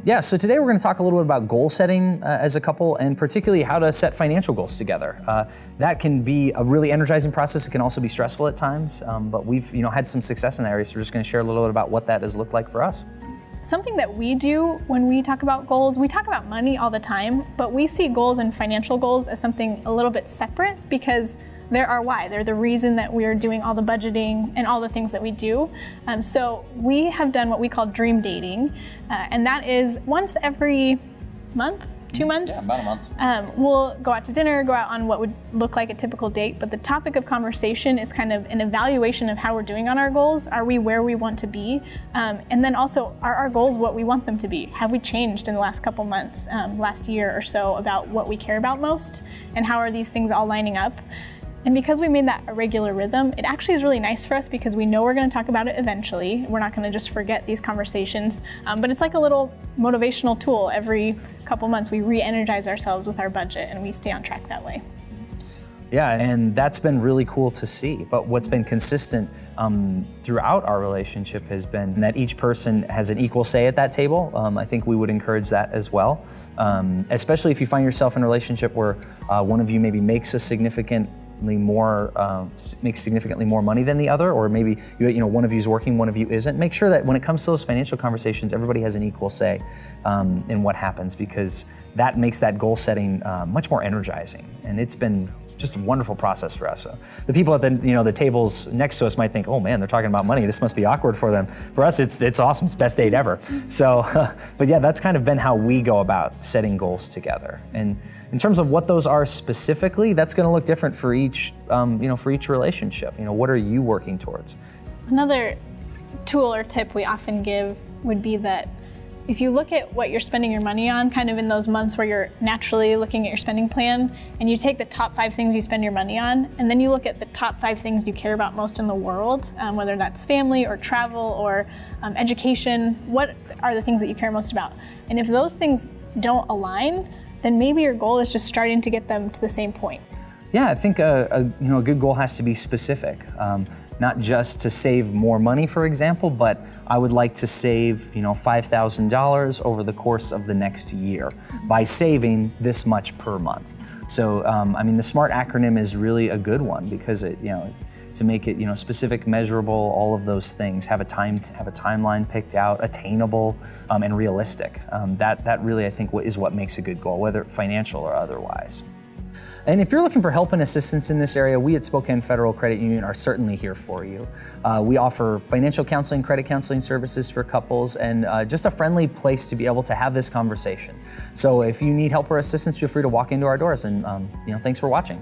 Yeah, so today we're going to talk a little bit about goal setting as a couple, and particularly how to set financial goals together. That can be a really energizing process. It can also be stressful at times, but we've had some success in that area, so we're just going to share a little bit about what that has looked like for us. Something that we do when we talk about goals, we talk about money all the time, but we see goals and financial goals as something a little bit separate because they're our why. They're the reason that we're doing all the budgeting and all the things that we do. So we have done what we call dream dating, and that is once every month, 2 months. Yeah, about a month. We'll go out to dinner, go out on what would look like a typical date, but the topic of conversation is kind of an evaluation of how we're doing on our goals. Are we where we want to be? And then also, are our goals what we want them to be? Have we changed in the last couple months, last year or so, about what we care about most? And how are these things all lining up? And because we made that a regular rhythm, it actually is really nice for us because we know we're going to talk about it eventually. We're not going to just forget these conversations, but it's like a little motivational tool. Every couple months we re-energize ourselves with our budget and we stay on track that way. Yeah, and that's been really cool to see. But what's been consistent throughout our relationship has been that each person has an equal say at that table. I think we would encourage that as well, especially if you find yourself in a relationship where one of you maybe makes significantly more money than the other, or maybe one of you is working, one of you isn't. Make sure that when it comes to those financial conversations, everybody has an equal say in what happens, because that makes that goal setting much more energizing. And it's been just a wonderful process for us. So the people at the tables next to us might think, oh man, they're talking about money. This must be awkward for them. For us, it's awesome. It's the best date ever. So, but yeah, that's kind of been how we go about setting goals together. And in terms of what those are specifically, that's going to look different for each, for each relationship. What are you working towards? Another tool or tip we often give would be that if you look at what you're spending your money on, kind of in those months where you're naturally looking at your spending plan, and you take the top 5 things you spend your money on, and then you look at the top 5 things you care about most in the world, whether that's family or travel or education, what are the things that you care most about? And if those things don't align, then maybe your goal is just starting to get them to the same point. Yeah, I think a good goal has to be specific. Not just to save more money, for example, but I would like to save $5,000 over the course of the next year by saving this much per month. So the SMART acronym is really a good one because it to make it specific, measurable, all of those things, have a timeline picked out, attainable, and realistic. That really, I think, is what makes a good goal, whether financial or otherwise. And if you're looking for help and assistance in this area, we at Spokane Federal Credit Union are certainly here for you. We offer financial counseling, credit counseling services for couples, and just a friendly place to be able to have this conversation. So if you need help or assistance, feel free to walk into our doors, and thanks for watching.